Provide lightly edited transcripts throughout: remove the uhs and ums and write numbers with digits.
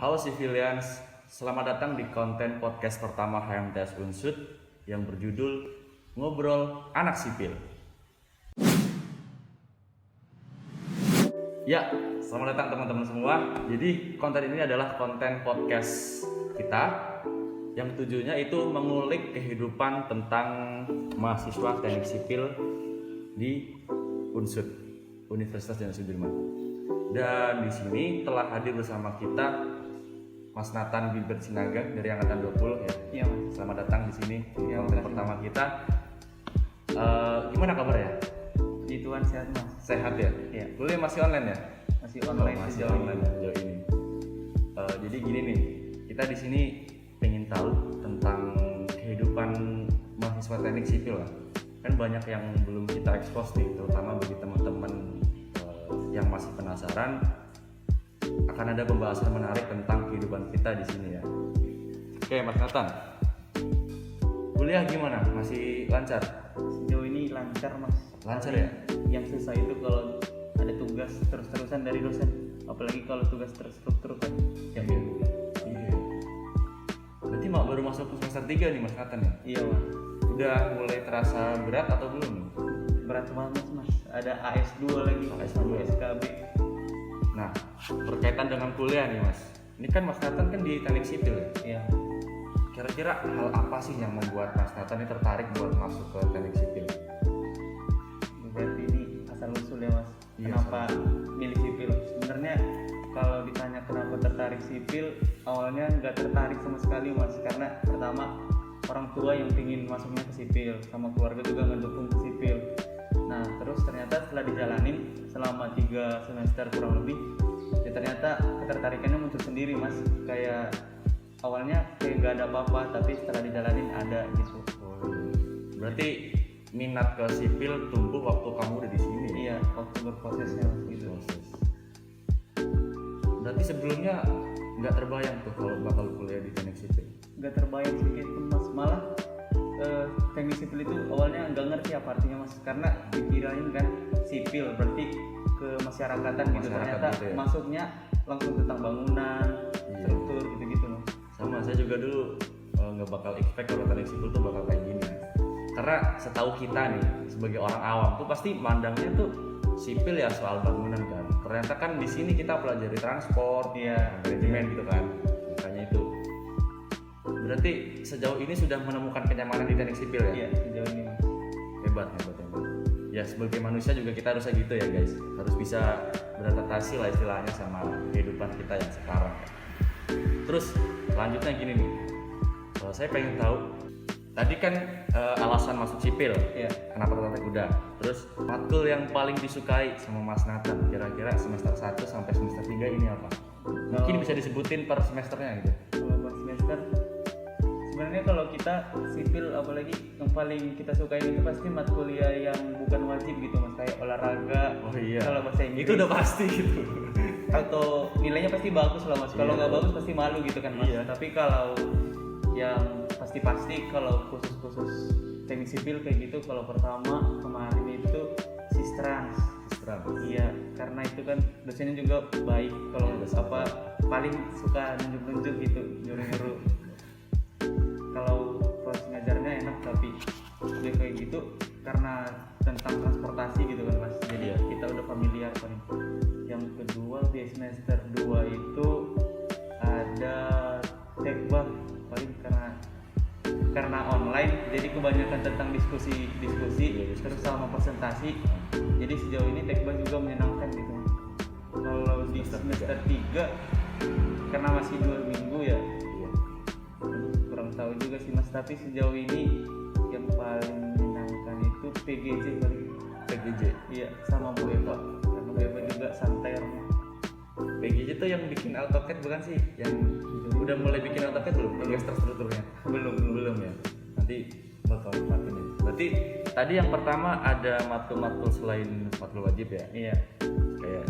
Halo Civilians, selamat datang di konten podcast pertama HMTS Unsud yang berjudul Ngobrol Anak Sipil. Ya, selamat datang teman-teman semua. Jadi konten ini adalah konten podcast kita yang tujuannya itu mengulik kehidupan tentang mahasiswa teknik sipil di Unsud, Universitas Jenderal Sudirman. Dan di sini telah hadir bersama kita Mas Nathan Gilbert Sinaga dari angkatan 20 ya. Iya, Mas. Selamat datang di sini di Iya, konten makasih. pertama kita. Gimana kabar ya? Puji Tuhan sehat, Mas. Sehat ya? Iya. Kuliah masih online ya? Masih online Masih sejauh online ini. sejauh ini. Jadi gini nih, kita di sini pengen tahu tentang kehidupan mahasiswa teknik sipil lah. Kan banyak yang belum kita expose nih, terutama bagi teman-teman yang masih penasaran. Akan ada pembahasan menarik tentang kehidupan kita di sini ya. Oke, Mas Nathan. Kuliah gimana? Masih lancar? Sejauh ini lancar, Mas. Lancar Tapi ya? Yang susah itu kalau ada tugas terus-terusan dari dosen. Apalagi kalau tugas terstruktur kan. Iya. Berarti baru masuk ke semester 3 nih Mas Nathan ya? Iya, Mas. Udah mulai terasa berat atau belum? Berat banget, Mas. Ada AS2 lagi, AS2. SKB. Nah, berkaitan dengan kuliah nih Mas. Ini kan Mas Nathan kan di teknik sipil ya? Iya. Kira-kira hal apa sih yang membuat Mas Nathan ini tertarik buat masuk ke teknik sipil? Berarti ini asal usul ya, Mas. Iya, Kenapa milih sipil? Sebenarnya kalau ditanya kenapa tertarik sipil, awalnya nggak tertarik sama sekali, Mas. Karena pertama orang tua yang pingin masuknya ke sipil, sama keluarga juga ngedukung ke sipil. Nah, terus ternyata setelah dijalanin selama 3 semester kurang lebih, ya ternyata ketertarikannya muncul sendiri, Mas. Kayak awalnya kayak nggak ada apa-apa, tapi setelah dijalanin ada gitu. Berarti minat ke sipil tumbuh waktu kamu udah di sini. Iya, waktu berprosesnya Mas, gitu. Berarti sebelumnya nggak terbayang tuh kalau bakal kuliah di teknik sipil. Nggak terbayang sedikit pun, Mas. Malah teknik sipil itu awalnya nggak ngerti apa artinya, Mas, karena dikirain kan sipil berarti ke masyarakatan gitu. Masyarakat Ternyata gitu ya. masuknya langsung tentang bangunan, Iya. struktur gitu-gitu, Mas. Sama saya juga dulu nggak bakal expect kalau teknik sipil tuh bakal kayak gini. Karena setahu kita nih sebagai orang awam tuh pasti mandangnya tuh sipil ya soal bangunan kan. Ternyata kan di sini kita pelajari transport, Iya. manajemen gitu kan. Makanya itu. Berarti sejauh ini sudah menemukan kenyamanan di teknik sipil ya? Iya, sejauh ini, Mas. Hebat. Ya sebagai manusia juga kita harusnya gitu ya guys. Harus bisa beradaptasi lah istilahnya sama kehidupan kita yang sekarang. Terus lanjutnya gini nih. Saya pengen tahu. Tadi kan alasan masuk sipil. Iya. Kenapa tertarik udah. Terus matkul yang paling disukai sama Mas Nathan kira-kira semester 1 sampai semester 3 ini apa? Mungkin bisa disebutin per semesternya gitu. Kalau per semester sebenarnya kalau kita sipil apalagi yang paling kita sukain itu pasti matkul kuliah yang bukan wajib gitu, Mas, kayak olahraga. Oh iya. Kalau bahasa Inggris Itu udah pasti gitu. atau nilainya pasti bagus lah, Mas. Kalau Iya. nggak bagus pasti malu gitu kan, Mas. Iya. Tapi kalau yang pasti kalau khusus teknik sipil kayak gitu, kalau pertama kemarin itu Sistrans. Iya, karena itu kan dosennya juga baik. Kalau apa paling suka nunjuk-nunjuk gitu, nyuruh-nyuruh. Kalau proses ngajarnya enak, tapi dia kayak gitu karena tentang transportasi gitu kan, Mas. Jadi Iya. kita udah familiar paling. Yang kedua di semester 2 itu ada tekbah, paling karena online jadi kebanyakan tentang diskusi terus sama presentasi. Jadi sejauh ini tekbah juga menyenangkan gitu. Kalau di semester 3 karena masih 2 minggu ya, kurang tahu juga sih, Mas, tapi sejauh ini yang paling menyenangkan itu PGJ paling. PGJ. Iya, sama Bu Eva, karena Bu Eva juga santai orangnya. PGJ itu yang bikin AutoCAD bukan sih? Yang udah mulai bikin AutoCAD belum? Strukturnya belum ya. Nanti bakal nikmatin ya. Berarti tadi yang pertama ada matkul-matkul selain matkul wajib ya. Iya. Kayak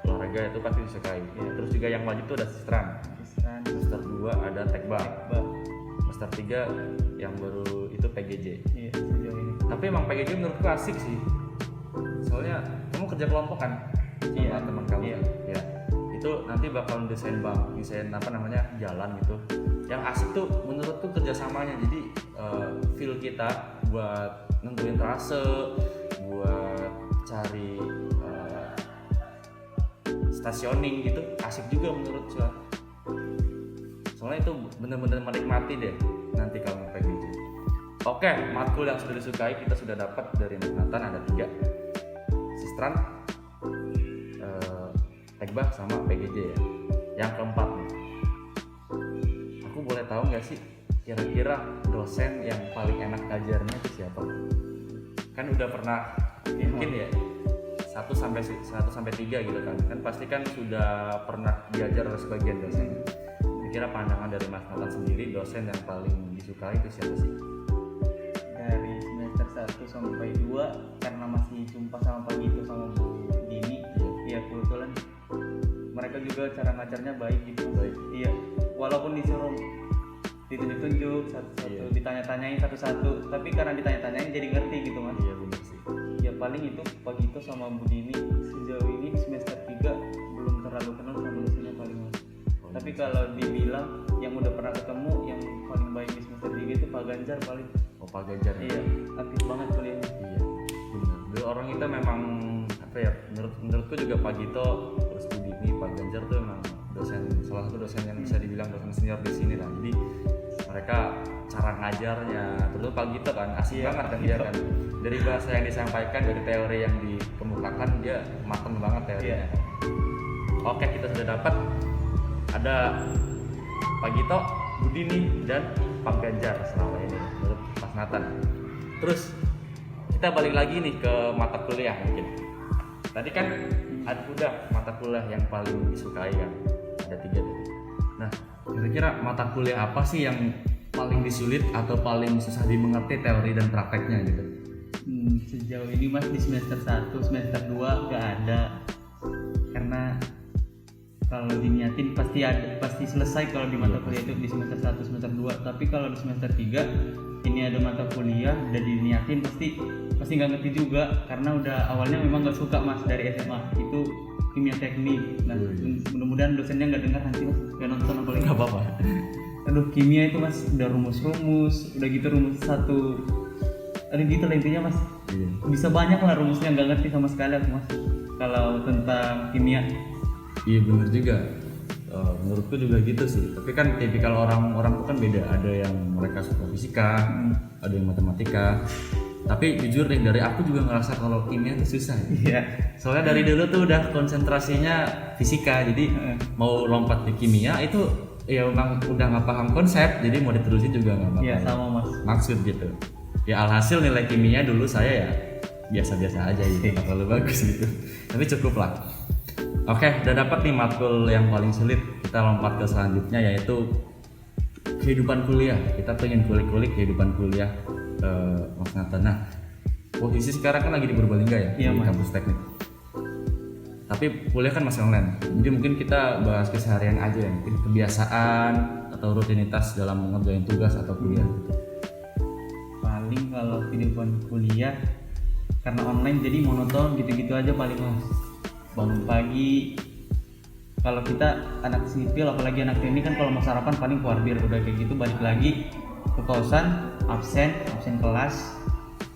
olahraga itu pasti disukai. Iya. Terus juga yang wajib itu ada Sistran. Sistrans, Semester 2 ada Tekbah. tekbah. Semester 3 yang baru itu PGJ. Iya, sejauh ini. Tapi emang PGJ menurutku asik sih. Soalnya kamu kerja kelompok kan sama Iya. teman kamu. Iya. Ya. itu nanti bakal desain apa namanya jalan gitu. Yang asik tuh menurutku kerjasamanya. Jadi feel kita buat nentuin trase, buat cari stationing gitu asik juga menurut gua. Soalnya itu bener-bener menikmati deh nanti kalau pakai PGJ. Oke, matkul yang sudah disukai kita sudah dapat dari Mas Nathan ada 3, Sistran, Tekbah sama PGJ ya. Yang keempat nih, aku boleh tahu nggak sih kira-kira dosen yang paling enak ngajarnya itu siapa? Kan udah pernah mungkin ya 1 sampai 3 gitu kan pasti kan sudah pernah diajar oleh sebagian dosen. Kira-kira pandangan dari Mas Nathan sendiri dosen yang paling disukai itu siapa sih? Dari semester 1 sampai 2 karena masih jumpa sama Pak Gito sama Bu Dini, ya kebetulan mereka juga cara ngajarnya baik gitu. Baik. Iya, walaupun disuruh ditunjuk-tunjuk satu-satu, ditanya-tanyain satu-satu, tapi karena ditanya-tanyain jadi ngerti gitu Mas. Iya benar sih. Ya paling itu Pak Gito sama Bu Dini sejauh ini di semester 3 belum terlalu kenal sama dosennya paling Mas. Tapi kalau dibilang yang udah pernah ketemu yang paling baik di semester 3 itu Pak Ganjar paling. Oh, Pak Ganjar. Iya, aktif banget kuliahnya. Iya. Benar. Dulu orang kita memang apa ya? Menurutku juga Pak Gito terus Bu Dini, Pak Ganjar tuh memang salah satu dosen yang bisa dibilang dosen senior di sini lah. Jadi mereka cara ngajarnya, terus Pak Gito kan asik banget kan dia kan. Dari bahasa yang disampaikan, dari teori yang dikemukakan dia mateng banget teorinya. Oke, kita sudah dapat ada Pak Gito, Bu Dini dan Pak Ganjar selama ini menurut Mas Nathan. Terus kita balik lagi nih ke mata kuliah mungkin. Tadi kan udah mata kuliah yang paling disukai kan, ada 3 tadi. Nah, kira-kira mata kuliah apa sih yang paling disulit atau paling susah dimengerti teori dan prakteknya gitu? Sejauh ini Mas di semester 1, semester 2 gak ada. Karena kalau diniatin pasti selesai kalau di mata kuliah itu di semester 1, semester 2. Tapi kalau di semester 3 ini ada mata kuliah udah diniatin pasti nggak ngerti juga karena udah awalnya memang nggak suka Mas dari SMA itu kimia teknik. Nah, mudah-mudahan dosennya nggak dengar nanti Mas, nggak nonton apalagi. Nggak apa-apa. Aduh, kimia itu Mas udah rumus-rumus, udah gitu rumus satu, ada gitu lah intinya Mas. Iya. Bisa banyak lah rumusnya, nggak ngerti sama sekali aku Mas kalau tentang kimia. Iya benar juga. Menurutku juga gitu sih. Tapi kan tipikal orang tuh kan beda. Ada yang mereka suka fisika, ada yang matematika. Tapi jujur deh, dari aku juga ngerasa kalau kimia itu susah. Iya. Soalnya dari dulu tuh udah konsentrasinya fisika, jadi mau lompat di kimia itu ya memang udah nggak paham konsep, jadi mau diterusin juga nggak paham. Iya sama Mas. Maksud gitu. Ya alhasil nilai kimia dulu saya ya biasa-biasa aja gitu, nggak terlalu bagus gitu. Tapi cukup lah. Oke, udah dapat nih matkul yang paling sulit. Kita lompat ke selanjutnya yaitu kehidupan kuliah. Kita pengen kulik-kulik kehidupan kuliah Mas Nathan. Nah, posisi sekarang kan lagi di Purbalingga ya, iya, di kampus teknik. Tapi kuliah kan masih online. Jadi mungkin kita bahas keseharian aja ya, mungkin kebiasaan atau rutinitas dalam mengerjain tugas atau kuliah gitu. Paling kalau kehidupan kuliah karena online jadi monoton gitu-gitu aja paling Mas. Bangun pagi, kalau kita anak sipil apalagi anak teknik kan kalau mau sarapan paling kuarbir, udah kayak gitu balik lagi ke kosan, absen kelas.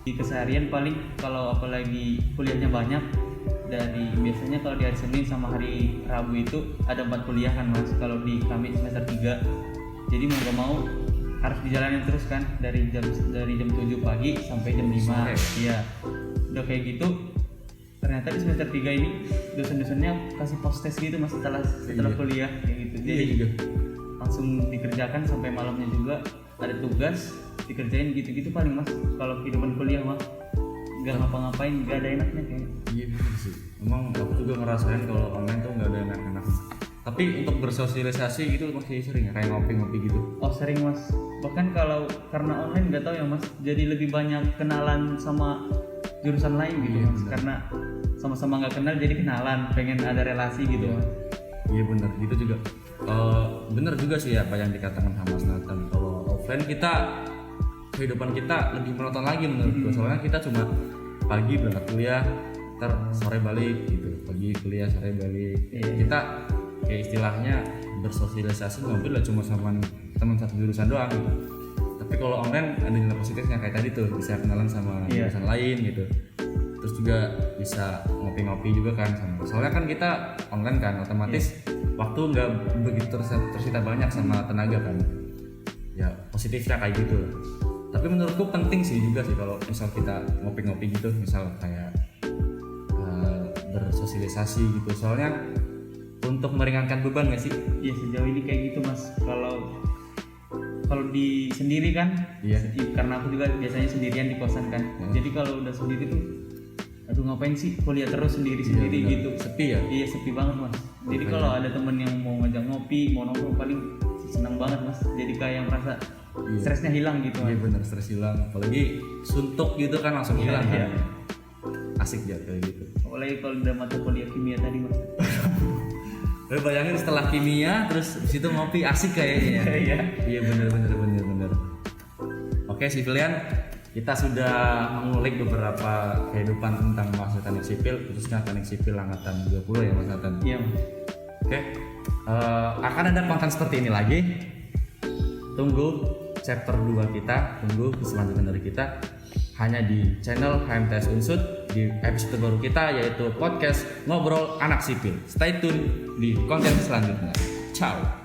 Di keseharian paling kalau apalagi kuliahnya banyak, dari biasanya kalau di hari Senin sama hari Rabu itu ada 4 kuliah kan Mas, kalau di kami semester 3. Jadi mau gak mau harus dijalanin terus kan dari jam 7 pagi sampai jam 5. Iya. Udah kayak gitu ternyata di semester 3 ini dosen-dosennya kasih post test gitu Mas setelah kuliah kayak gitu. Jadi juga langsung dikerjakan sampai malamnya juga, ada tugas dikerjain gitu-gitu paling Mas. Kalau kehidupan kuliah mah nggak ngapa-ngapain, nggak ada enaknya kayaknya. Iya bener sih. Emang aku juga ngerasain kalau online tuh nggak ada enak-enak. Tapi untuk bersosialisasi gitu masih sering ya, kayak ngopi-ngopi gitu. Oh sering Mas. Bahkan kalau karena online nggak tahu ya Mas, jadi lebih banyak kenalan sama jurusan lain gitu Mas. Bener. Karena sama-sama nggak kenal jadi kenalan, pengen ada relasi gitu Mas. Iya bener, gitu juga. Bener juga sih apa yang dikatakan sama Mas Nathan. Kalau offline kita kehidupan kita lebih monoton lagi menurut gue. Soalnya kita cuma pagi berangkat kuliah, ntar sore balik gitu. Pagi kuliah, sore balik. Kita kayak istilahnya bersosialisasi ngobrol lah cuma sama teman satu jurusan doang gitu. Tapi kalau online ada nilai positifnya kayak tadi tuh, bisa kenalan sama jurusan lain gitu. Terus juga bisa ngopi-ngopi juga kan sama. Soalnya kan kita online kan, otomatis waktu nggak begitu tersita banyak sama tenaga kan. Ya positifnya kayak gitu. Tapi menurutku penting sih juga sih kalau misal kita ngopi-ngopi gitu, misal kayak bersosialisasi gitu. Soalnya untuk meringankan beban nggak sih? Ya sejauh ini kayak gitu mas. Kalau di sendiri kan, karena aku juga biasanya sendirian di kosan kan. Jadi kalau udah sendiri tuh, aduh ngapain sih kuliah terus sendiri gitu. Sepi ya? Iya sepi banget mas. Jadi kalau ada temen yang mau ngajak ngopi, mau nongkrong paling senang banget mas. Jadi kayak merasa stresnya hilang gitu. Iya benar, stres hilang. Apalagi suntuk gitu kan langsung hilang kan. Asik ya kayak gitu. Apalagi kalau udah mata kuliah kimia tadi mas. Bayangin setelah kimia terus situ ngopi asik kayaknya ya. Iya bener. Oke sipilian, kita sudah mengulik beberapa kehidupan tentang mahasiswa teknik sipil, khususnya teknik sipil angkatan 20 ya Mas Nathan. Iya. Oke. Akan ada konten seperti ini lagi. Tunggu chapter 2 kita, tunggu keselanjutan dari kita hanya di channel HMTS Unsud di episode baru kita yaitu podcast Ngobrol Anak Sipil. Stay tune di konten selanjutnya. Ciao.